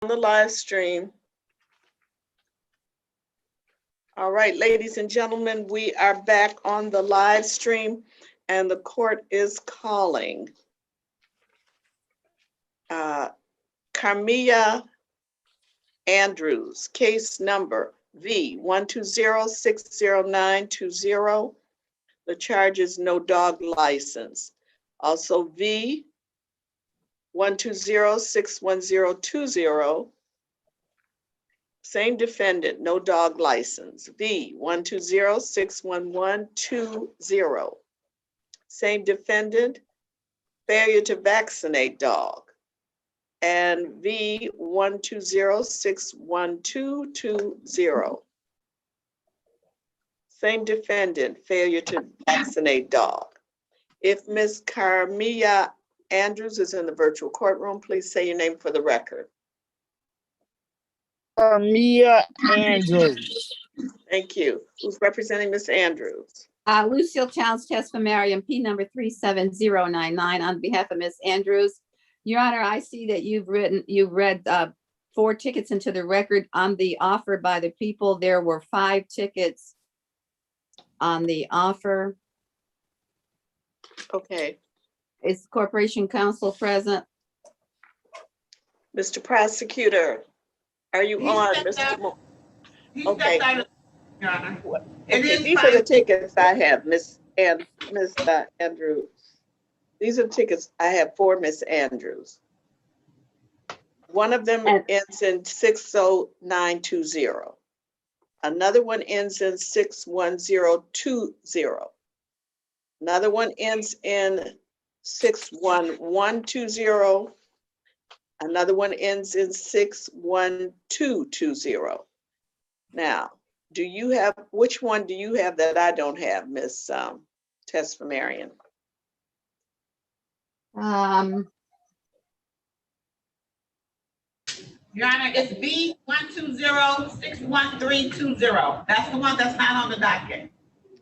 the live stream. All right, ladies and gentlemen, we are back on the live stream and the court is calling Carmia Andrews, case number V120-60920. The charge is no dog license. Also V120-61020. Same defendant, no dog license. V120-61120. Same defendant, failure to vaccinate dog. And V120-61220. Same defendant, failure to vaccinate dog. If Ms. Carmia Andrews is in the virtual courtroom, please say your name for the record. Carmia Andrews. Thank you. Who's representing Ms. Andrews? Lucille Childs, test for Mariam, P number 37099 on behalf of Ms. Andrews. Your Honor, I see that you've read 4 tickets into the record on the offer by the people. There were 5 tickets on the offer. Okay. Is Corporation Counsel present? Mr. Prosecutor, are you on, Mr. Moore? Okay. Your Honor. Okay, these are the tickets I have, Ms. Andrews. These are the tickets I have for Ms. Andrews. One of them ends in 60920. Another one ends in 61020. Another one ends in 61120. Another one ends in 61220. Now, do you have, which one do you have that I don't have, Ms. Tesfamarian? Your Honor, it's B120-61320. That's the one that's not on the docket.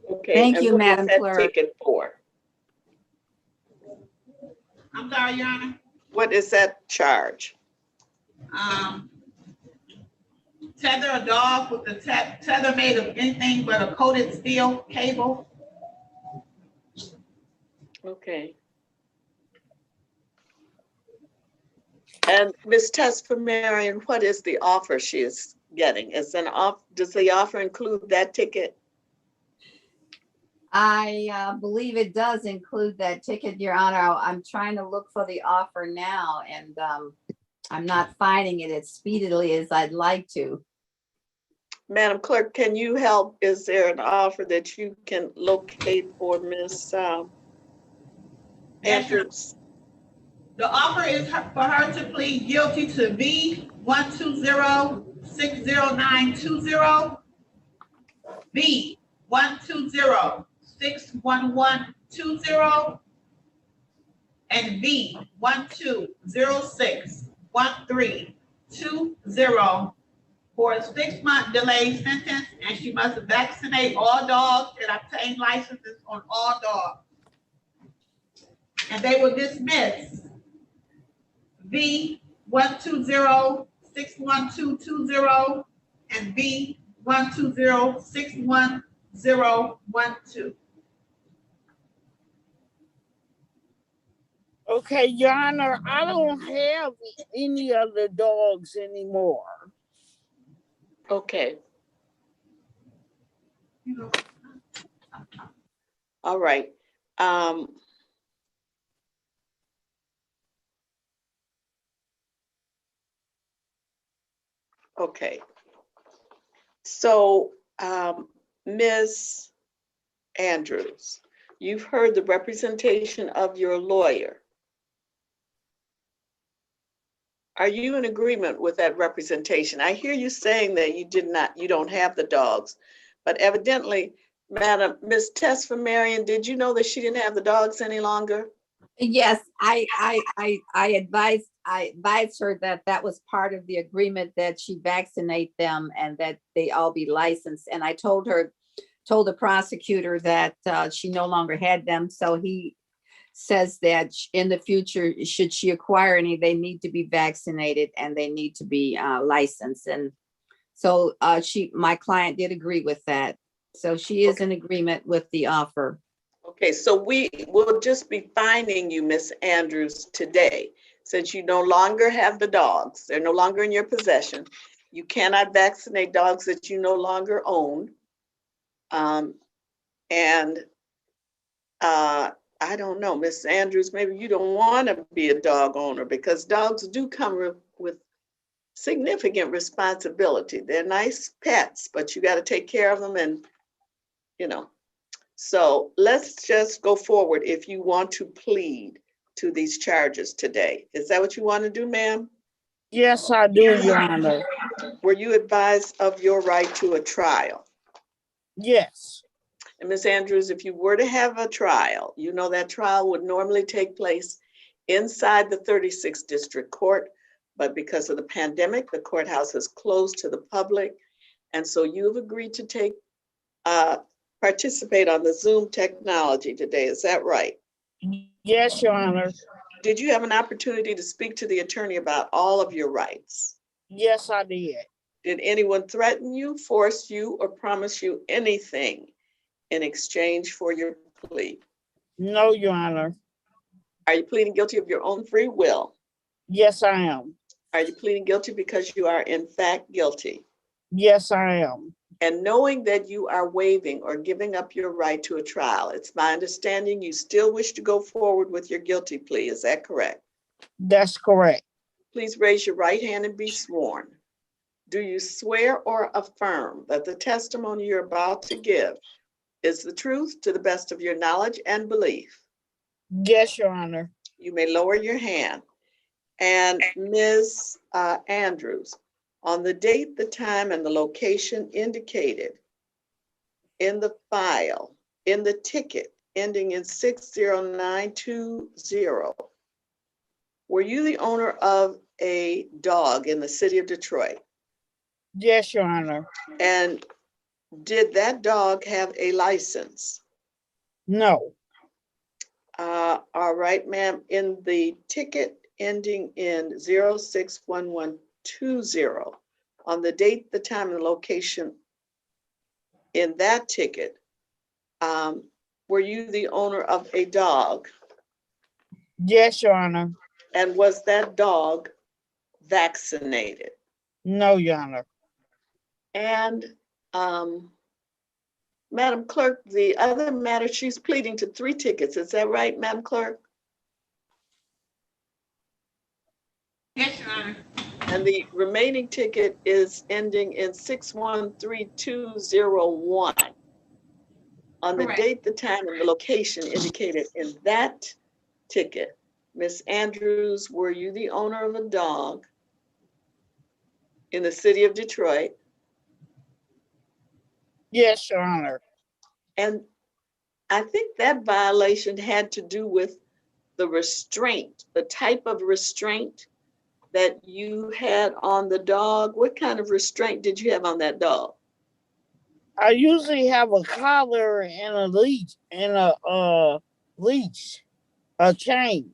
Okay. Thank and you, what is Madam that Clerk. ticket for? I'm sorry, Your Honor. What is that charge? Tether a dog with the tether made of anything but a coated steel cable. Okay. And Ms. Tesfamarian, what is the offer she is getting? Is an off? Does the offer include that ticket? I believe it does include that ticket, Your Honor. I'm trying to look for the offer now, and I'm not finding it as speedily as I'd like to. Madam Clerk, can you help? Is there an offer that you can locate for Ms. Andrews? The offer is for her to plead guilty to B120-60920, B120-61120, and B12061320 for a 6-month delayed sentence, and she must vaccinate all dogs and obtain licenses on all dogs. And they will dismiss B120-61220 and B120-61012. Okay, Your Honor, I don't have any other dogs anymore. Okay. All right. Okay. So, Ms. Andrews, you've heard the representation of your lawyer. Are you in agreement with that representation? I hear you saying that you don't have the dogs, but evidently, Madam, Ms. Tesfamarian, did you know that she didn't have the dogs any longer? Yes, I advised her that that was part of the agreement, that she vaccinate them and that they all be licensed. And I told the prosecutor that she no longer had them. So says that in the future, should she acquire any, they need to be vaccinated and they need to be licensed. And so my client did agree with that. So she is in agreement with the offer. Okay, so we will just be fining you, Miss Andrews, today, since you no longer have the dogs. They're no longer in your possession. You cannot vaccinate dogs that you no longer own. I don't know, Miss Andrews, maybe you don't want to be a dog owner because dogs do come with significant responsibility. They're nice pets, but you got to take care of them and, you know. So let's just go forward if you want to plead to these charges today. Is that what you want to do, ma'am? Yes, I do, Your Honor. Were you advised of your right to a trial? Yes. And Ms. Andrews, if you were to have a trial, you know that trial would normally take place inside the 36th District Court, but because of the pandemic, the courthouse is closed to the public. And so you've agreed to participate on the Zoom technology today, is that right? Yes, Your Honor. Did you have an opportunity to speak to the attorney about all of your rights? Yes, I did. Did anyone threaten you, force you, or promise you anything in exchange for your plea? No, Your Honor. Are you pleading guilty of your own free will? Yes, I am. Are you pleading guilty because you are in fact guilty? Yes, I am. And knowing that you are waiving or giving up your right to a trial, it's my understanding you still wish to go forward with your guilty plea. Is that correct? That's correct. Please raise your right hand and be sworn. Do you swear or affirm that the testimony you're about to give is the truth to the best of your knowledge and belief? Yes, Your Honor. You may lower your hand. And Ms. Andrews, on the date, the time, and the location indicated in the file, in the ticket ending in 60920, were you the owner of a dog in the city of Detroit? Yes, Your Honor. And did that dog have a license? No. All right, ma'am. In the ticket ending in 061120, on the date, the time, and the location in that ticket, were you the owner of a dog? Yes, Your Honor. And was that dog vaccinated? No, Your Honor. And Madam Clerk, the other matter, she's pleading to 3 tickets. Is that right, Madam Clerk? Yes, Your Honor. And the remaining ticket is ending in 613201. On the Correct. date, the time, and the location indicated in that ticket, Ms. Andrews, were you the owner of a dog in the city of Detroit? Yes, Your Honor. And I think that violation had to do with the restraint, the type of restraint that you had on the dog. What kind of restraint did you have on that dog? I usually have a collar and a leash a chain.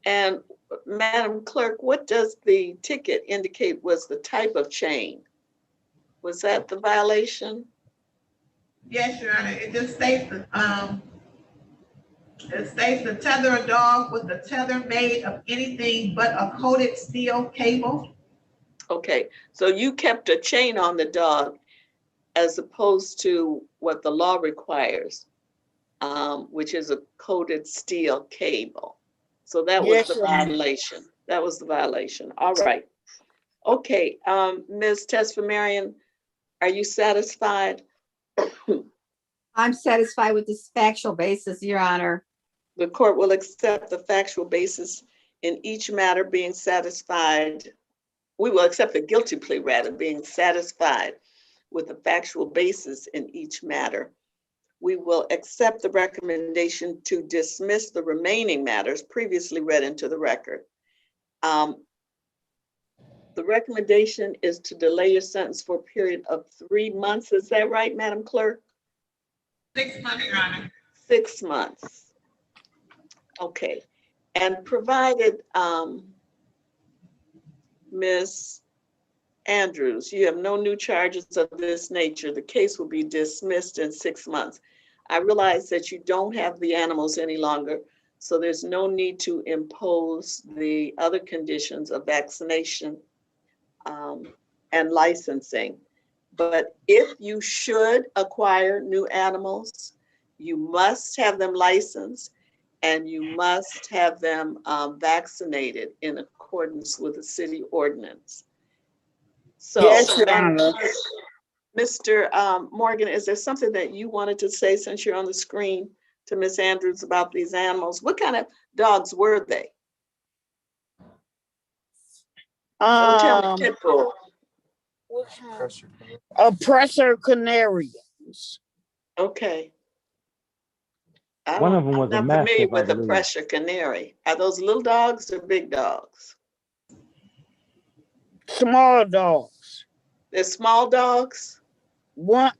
And Madam Clerk, what does the ticket indicate was the type of chain? Was that the violation? Yes, Your Honor. It just states to tether a dog with a tether made of anything but a coated steel cable. Okay, so you kept a chain on the dog as opposed to what the law requires, which is a coated steel cable. So that was Yes, the Your Honor. violation. That was the violation. All right. Okay, Ms. Tesfamarian, are you satisfied? I'm satisfied with this factual basis, Your Honor. The court will accept the factual basis in each matter being satisfied. We will accept the guilty plea rather being satisfied with the factual basis in each matter. We will accept the recommendation to dismiss the remaining matters previously read into the record. The recommendation is to delay your sentence for a period of 3 months. Is that right, Madam Clerk? 6 months, Your Honor. 6 months. Okay. And provided, Ms. Andrews, you have no new charges of this nature, the case will be dismissed in 6 months. I realize that you don't have the animals any longer, so there's no need to impose the other conditions of vaccination and licensing. But if you should acquire new animals, you must have them licensed and you must have them vaccinated in accordance with the city ordinance. So, Yes, Your Honor. Mr. Morgan, is there something that you wanted to say since you're on the screen to Ms. Andrews about these animals? What kind of dogs were they? Don't tell me pit bull. Oppressor Canarians. Okay. One of them was I'm a not familiar mastiff, I with a believe. pressure canary. Are those little dogs or big dogs? Small dogs. They're small dogs?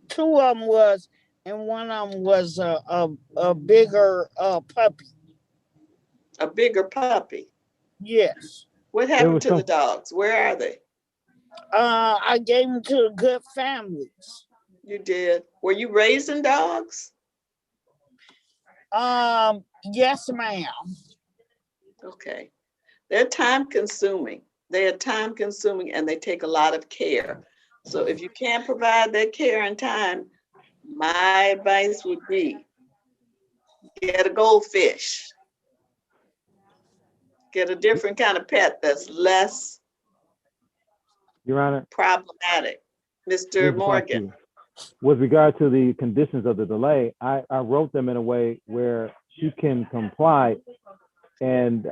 Two of them was, and one of them was a bigger puppy. A bigger puppy? Yes. What happened to the dogs? Where are they? I gave them to good families. You did. Were you raising dogs? Yes, ma'am. Okay. They're time consuming. They are time consuming and they take a lot of care. So if you can't provide that care and time, my advice would be get a goldfish. Get a different kind of pet that's less Your Honor, problematic. here's Mr. the Morgan. question. With regard to the conditions of the delay, I wrote them in a way where she can comply and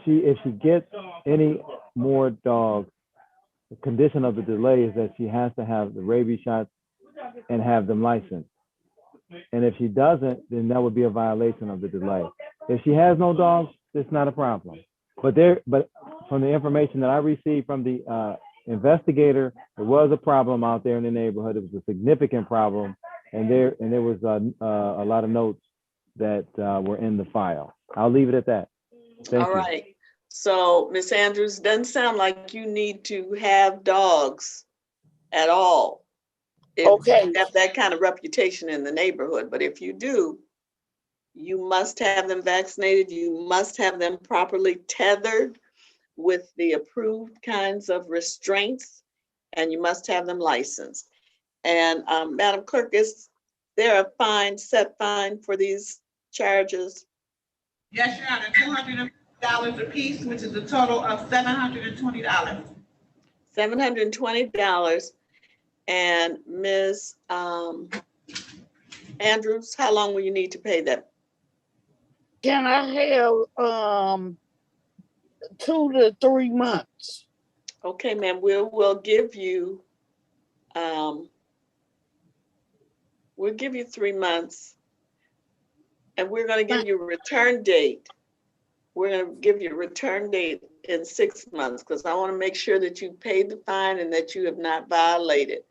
if she gets any more dogs, the condition of the delay is that she has to have the rabies shots and have them licensed. And if she doesn't, then that would be a violation of the delay. If she has no dogs, it's not a problem. But from the information that I received from the investigator, there was a problem out there in the neighborhood. It was a significant problem, and there was a lot of notes that were in the file. I'll leave it at that. Thank you. All right. So, Ms. Andrews, doesn't sound like you need to have dogs at all. Okay. You have that kind of reputation in the neighborhood, but if you do, you must have them vaccinated. You must have them properly tethered with the approved kinds of restraints, and you must have them licensed. And Madam Clerk, is there a set fine for these charges? Yes, Your Honor, $250 a piece, which is a total of $720. $720. And Ms. Andrews, how long will you need to pay that? Can I have 2 to 3 months? Okay, ma'am, we'll give you 3 months, and we're going to give you a return date. We're going to give you a return date in 6 months because I want to make sure that you paid the fine and that you have not violated.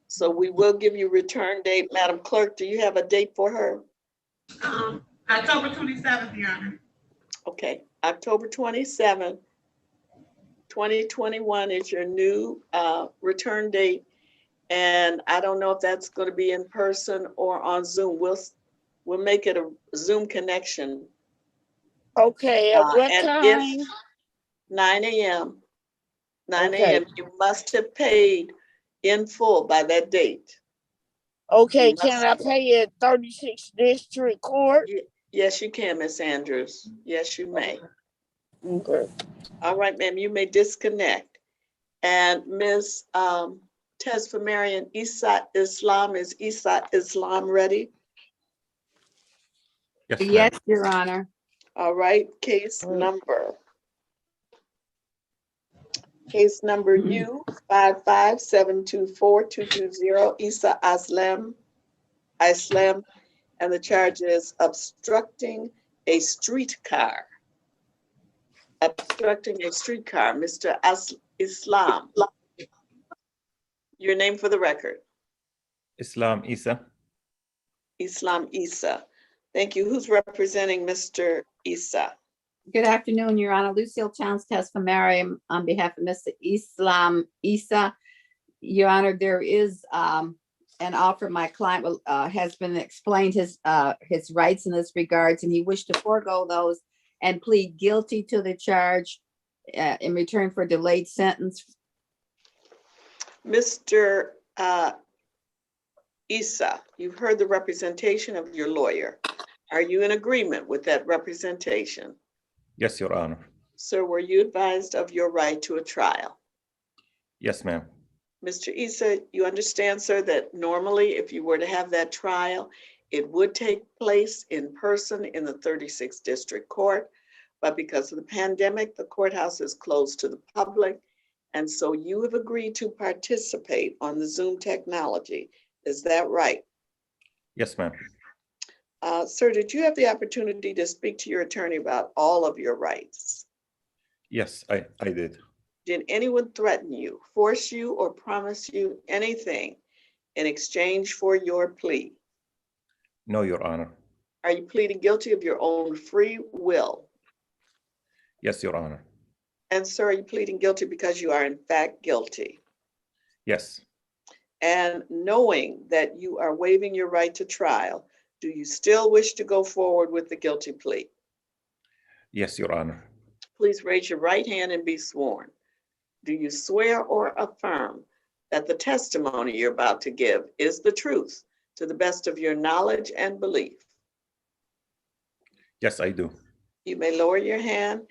So we will give you a return date. Madam Clerk, do you have a date for her? October 27th, Your Honor. Okay, October 27th, 2021 is your new return date. And I don't know if that's going to be in person or on Zoom. We'll make it a Zoom connection. Okay, at what and time? 9 a.m. 9 Okay. a.m. You must have paid in full by that date. Okay, can I pay at 36th District Court? Yes, you can, Miss Andrews. Yes, you may. Okay. All right, ma'am, you may disconnect. And Ms. Tesfamarian, is Isa Islam ready? Yes, Yes, Your Honor. All right, case number U 55724-220, Isa Islam, and the charge is obstructing a streetcar. Obstructing a streetcar, Mr. Islam. Your name for the record. Islam Isa. Islam Issa. Thank you. Who's representing Mr. Issa? Good afternoon, Your Honor. Lucille Towns Tesfamariam on behalf of Mr. Islam Issa. Your Honor, there is an offer. My client has been explained his rights in this regards, and he wished to forego those and plead guilty to the charge in return for delayed sentence. Mr. Issa, you've heard the representation of your lawyer. Are you in agreement with that representation? Yes, Your Honor. Sir, were you advised of your right to a trial? Yes, ma'am. Mr. Issa, you understand, sir, that normally if you were to have that trial, it would take place in person in the 36th District Court, but because of the pandemic, the courthouse is closed to the public. And so you have agreed to participate on the Zoom technology. Is that right? Yes, ma'am. Sir, did you have the opportunity to speak to your attorney about all of your rights? Yes, I did. Did anyone threaten you, force you, or promise you anything in exchange for your plea? No, Your Honor. Are you pleading guilty of your own free will? Yes, Your Honor. And sir, are you pleading guilty because you are in fact guilty? Yes. And knowing that you are waiving your right to trial, do you still wish to go forward with the guilty plea? Yes, Your Honor. Please raise your right hand and be sworn. Do you swear or affirm that the testimony you're about to give is the truth to the best of your knowledge and belief? Yes, I do. You may lower your hand.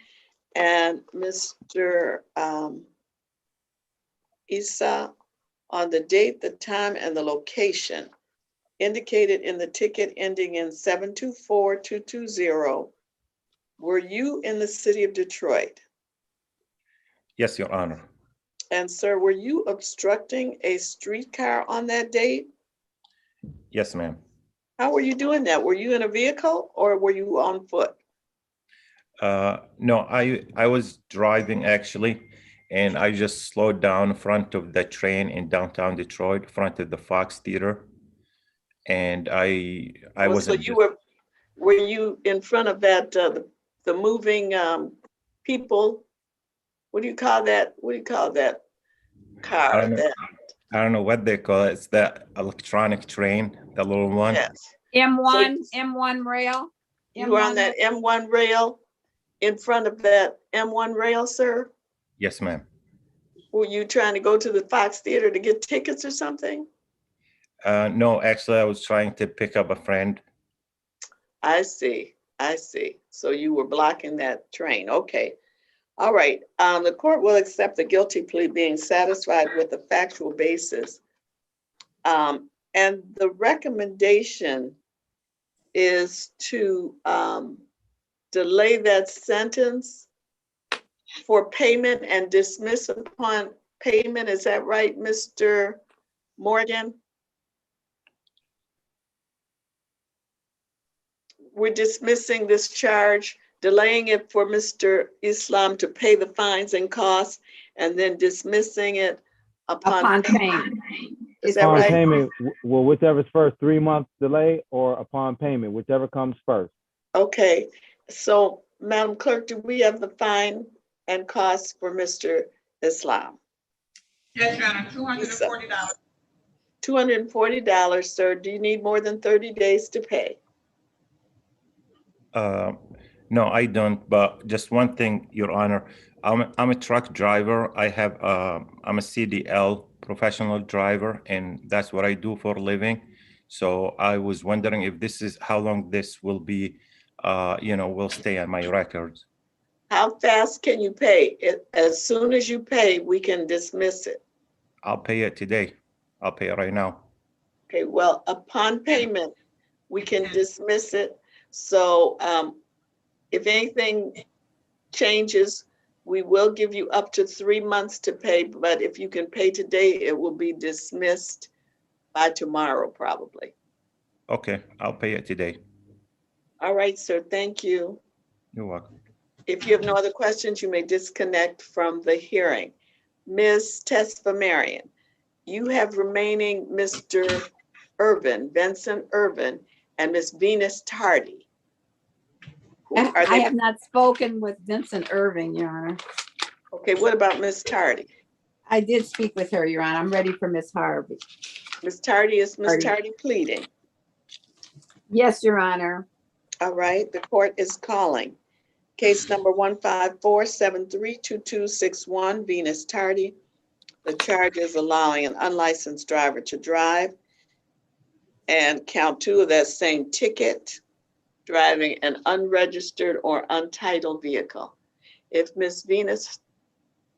And Mr. Issa, on the date, the time, and the location indicated in the ticket ending in 724220, were you in the city of Detroit? Yes, Your Honor. And sir, were you obstructing a streetcar on that date? Yes, ma'am. How were you doing that? Were you in a vehicle or were you on foot? No, I was driving actually, and I just slowed down in front of the train in downtown Detroit, front of the Fox Theater. And I So wasn't. were you in front of that, the moving people? What do you call that? What do you call that car? I don't know what they call it. It's the electronic train, the little one. Yes. M1 rail. You were on that M1 rail, in front of that M1 rail, sir? Yes, ma'am. Were you trying to go to the Fox Theater to get tickets or something? No, actually, I was trying to pick up a friend. I see. So you were blocking that train. Okay. All right. The court will accept the guilty plea being satisfied with a factual basis. And the recommendation is to delay that sentence for payment and dismiss upon payment. Is that right, Mr. Morgan? We're dismissing this charge, delaying it for Mr. Islam to pay the fines and costs, and then dismissing it upon payment. Is that Upon right? payment, well, whichever's first, 3 months delay, or upon payment, whichever comes first. Okay, so Madam Clerk, do we have the fine and costs for Mr. Islam? Yes, Your Honor, $240. $240, sir. Do you need more than 30 days to pay? No, I don't. But just one thing, Your Honor, I'm a truck driver. I'm a CDL professional driver, and that's what I do for a living. So I was wondering if this is how long this will be, will stay on my records. How fast can you pay? As soon as you pay, we can dismiss it. I'll pay it today. I'll pay it right now. Okay, well, upon payment, we can dismiss it. So if anything changes, we will give you up to 3 months to pay, but if you can pay today, it will be dismissed by tomorrow, probably. Okay, I'll pay it today. All right, sir, thank you. You're welcome. If you have no other questions, you may disconnect from the hearing. Ms. Tesfamarian, you have remaining Mr. Irvin, Vincent Irvin, and Miss Venus Tardy. Are I they, have not spoken with Vincent Irving, Your Honor. okay, what about Miss Tardy? I did speak with her, Your Honor. I'm ready for Miss Harvey. Miss Tardy, is Miss Tardy. Tardy pleading? Yes, Your Honor. All right, the court is calling. Case number 154732261, Venus Tardy. The charge is allowing an unlicensed driver to drive. And count 2 of that same ticket, driving an unregistered or untitled vehicle. If Miss Venus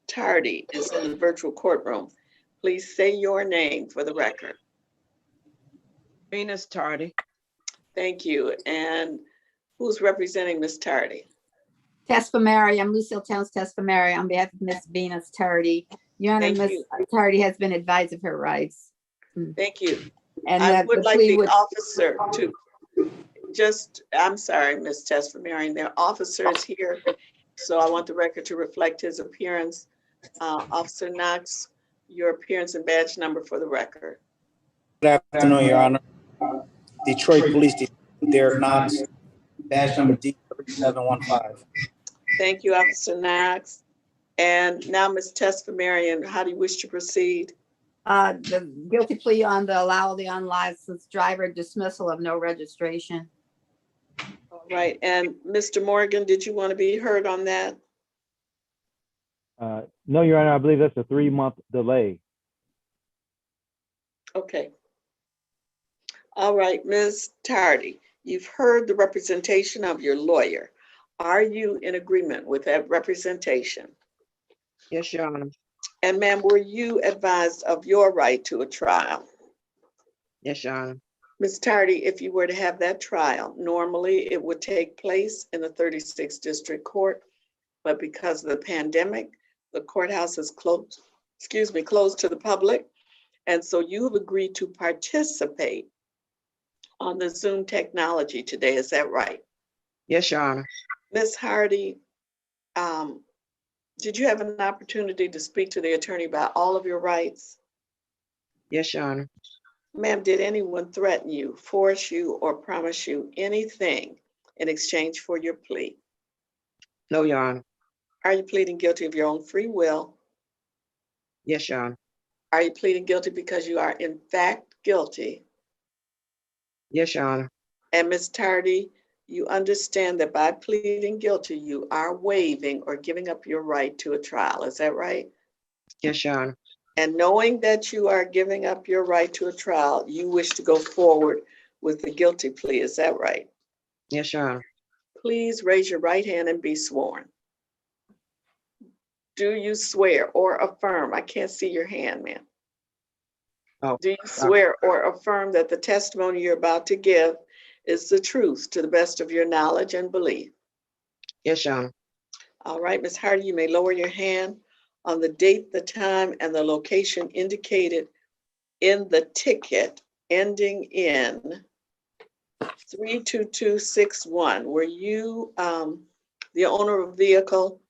Tardy is in the virtual courtroom, please say your name for the record. Venus Tardy. Thank you. And who's representing Miss Tardy? Tesfamary, I'm Lucille Towns Tesfamary on behalf of Miss Venus Tardy. Your Honor, Thank Miss you. Tardy has been advised of her rights. Thank you. And I that would the like plea the would, officer to I'm sorry, Ms. Tesfamarian, their officer is here. So I want the record to reflect his appearance. Officer Knox, your appearance and badge number for the record. Good afternoon, Your Honor. Detroit Police Detective Derek Knox, badge number D3715. Thank you, Officer Knox. And now, Ms. Tesfamarian, how do you wish to proceed? the guilty plea on the allow the unlicensed driver dismissal of no registration. All right, and Mr. Morgan, did you want to be heard on that? No, Your Honor, I believe that's a 3-month delay. Okay. All right, Ms. Tardy, you've heard the representation of your lawyer. Are you in agreement with that representation? Yes, Your Honor. And ma'am, were you advised of your right to a trial? Yes, Your Honor. Ms. Tardy, if you were to have that trial, normally it would take place in the 36th District Court, but because of the pandemic, the courthouse is closed, closed to the public. And so you have agreed to participate on the Zoom technology today, is that right? Yes, Your Honor. Ms. Hardy, did you have an opportunity to speak to the attorney about all of your rights? Yes, Your Honor. Ma'am, did anyone threaten you, force you, or promise you anything in exchange for your plea? No, Your Honor. Are you pleading guilty of your own free will? Yes, Your Honor. Are you pleading guilty because you are in fact guilty? Yes, Your Honor. And Ms. Tardy, you understand that by pleading guilty, you are waiving or giving up your right to a trial, is that right? Yes, Your Honor. And knowing that you are giving up your right to a trial, you wish to go forward with the guilty plea, is that right? Yes, Your Honor. Please raise your right hand and be sworn. Do you swear or affirm? I can't see your hand, ma'am. Oh, do you swear or affirm that the testimony you're about to give is the truth to the best of your knowledge and belief? Yes, Your Honor. All right, Ms. Hardy, you may lower your hand. On the date, the time, and the location indicated in the ticket ending in 32261, were you the owner of a vehicle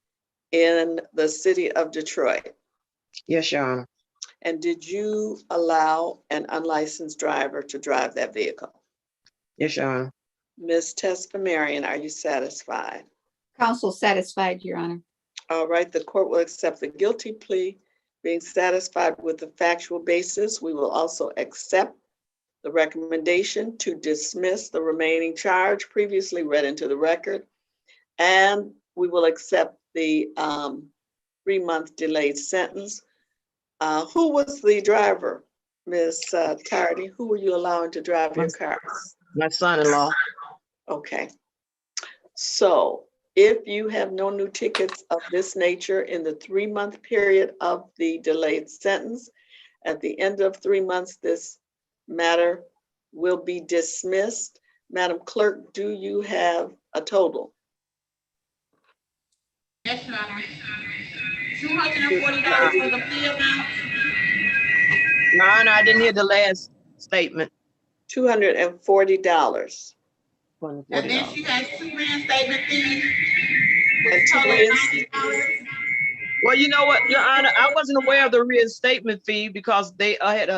in the city of Detroit? Yes, Your Honor. And did you allow an unlicensed driver to drive that vehicle? Yes, Your Honor. Ms. Tesfamarian, are you satisfied? Counsel satisfied, Your Honor. All right, the court will accept the guilty plea. Being satisfied with the factual basis, we will also accept the recommendation to dismiss the remaining charge previously read into the record. And we will accept the 3-month delayed sentence. Who was the driver, Ms. Tardy? Who were you allowing to drive your cars? My son-in-law. Okay. So if you have no new tickets of this nature in the 3-month period of the delayed sentence, at the end of 3 months, this matter will be dismissed. Madam Clerk, do you have a total? Yes, Your Honor. $240 for the plea amount. Your Honor, I didn't hear the last statement. $240. And then she has 2 reinstatement fees. And two Total reinstatement $90. Well, you know what, Your Honor, I wasn't aware of the reinstatement fee because they had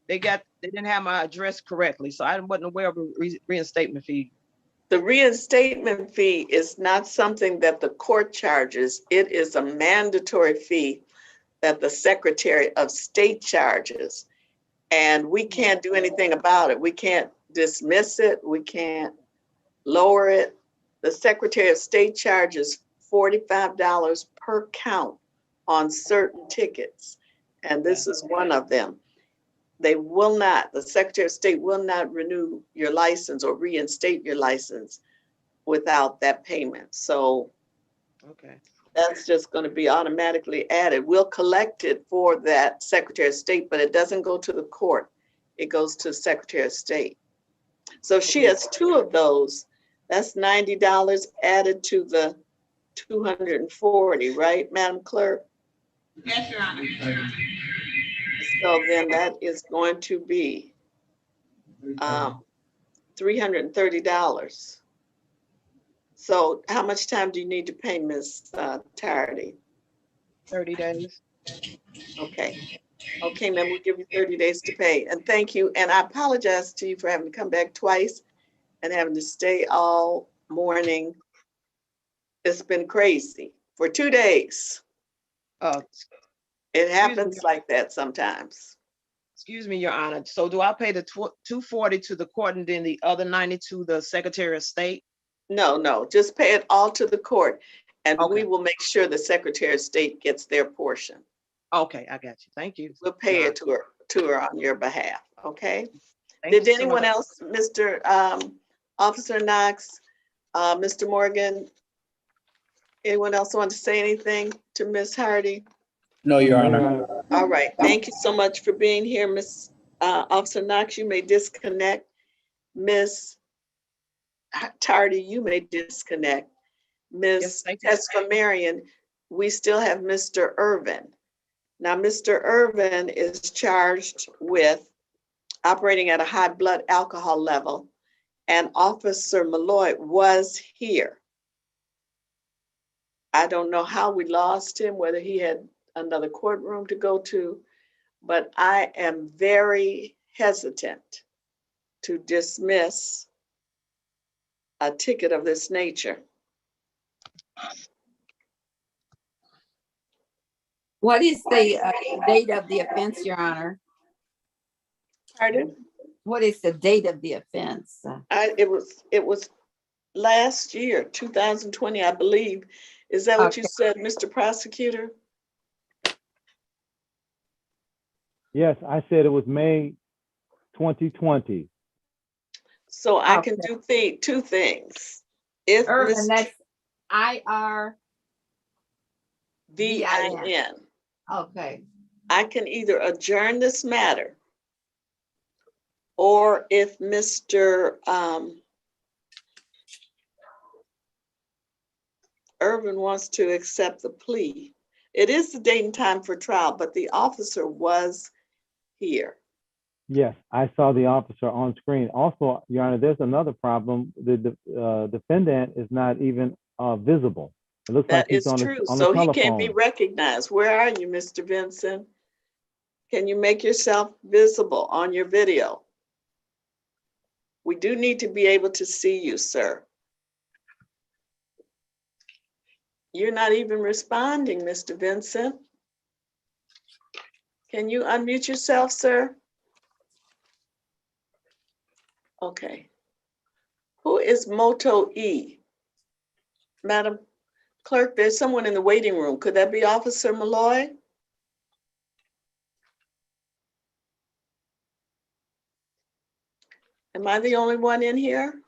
they got they didn't have my address correctly, so I wasn't aware of a reinstatement fee. The reinstatement fee is not something that the court charges. It is a mandatory fee that the Secretary of State charges. And we can't do anything about it. We can't dismiss it. We can't lower it. The Secretary of State charges $45 per count on certain tickets. And this is one of them. They will not, the Secretary of State will not renew your license or reinstate your license without that payment. So Okay. that's just going to be automatically added. We'll collect it for that Secretary of State, but it doesn't go to the court. It goes to Secretary of State. So she has two of those. That's $90 added to the 240, right, Madam Clerk? Yes, Your Honor. So then that is going to be $330. So how much time do you need to pay, Ms. Tardy? 30 days. Okay. Okay, ma'am, we'll give you 30 days to pay. And thank you. And I apologize to you for having to come back twice and having to stay all morning. It's been crazy for 2 days. It happens like that sometimes. Excuse me, Your Honor. So do I pay the 240 to the court and then the other 90 to the Secretary of State? No, just pay it all to the court and Okay. we will make sure the Secretary of State gets their portion. Okay, I got you. Thank you. We'll pay it to her on your behalf, okay? Thank Did you so anyone much. else, Mr. Officer Knox, Mr. Morgan, anyone else want to say anything to Ms. Hardy? No, Your Honor. All right, thank you so much for being here, Ms. Officer Knox. You may disconnect. Ms. Tardy, you may disconnect. Ms. thank you. Tesfamarian, we still have Mr. Irvin. Now, Mr. Irvin is charged with operating at a high blood alcohol level, and Officer Malloy was here. I don't know how we lost him, whether he had another courtroom to go to, but I am very hesitant to dismiss a ticket of this nature. What is the date of the offense, Your Honor? Pardon? What is the date of the offense? It was last year, 2020, I believe. Is that what you said, Mr. Prosecutor? Yes, I said it was May 2020. So I can do two things. If Irvin, that's IRVIN. VIN, Okay. I can either adjourn this matter, or if Mr. Irvin wants to accept the plea. It is the date and time for trial, but the officer was here. Yes, I saw the officer on screen. Also, Your Honor, there's another problem. The defendant is not even visible. It looks That like he's is on true. the So he can't be telephone. recognized. Where are you, Mr. Vincent? Can you make yourself visible on your video? We do need to be able to see you, sir. You're not even responding, Mr. Vincent. Can you unmute yourself, sir? Okay. Who is Moto E? Madam Clerk, there's someone in the waiting room. Could that be Officer Malloy? Am I the only one in here?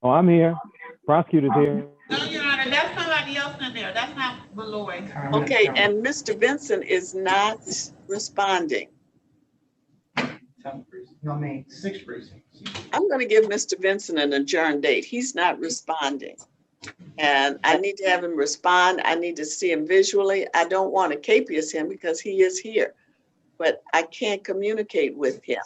Oh, I'm here. Prosecutor's here. No, Your Honor, that's somebody else in there. That's not Malloy. Okay, and Mr. Vincent is not responding. No, May 6th precinct. I'm going to give Mr. Vincent an adjourned date. He's not responding. And I need to have him respond. I need to see him visually. I don't want to capious him because he is here, but I can't communicate with him.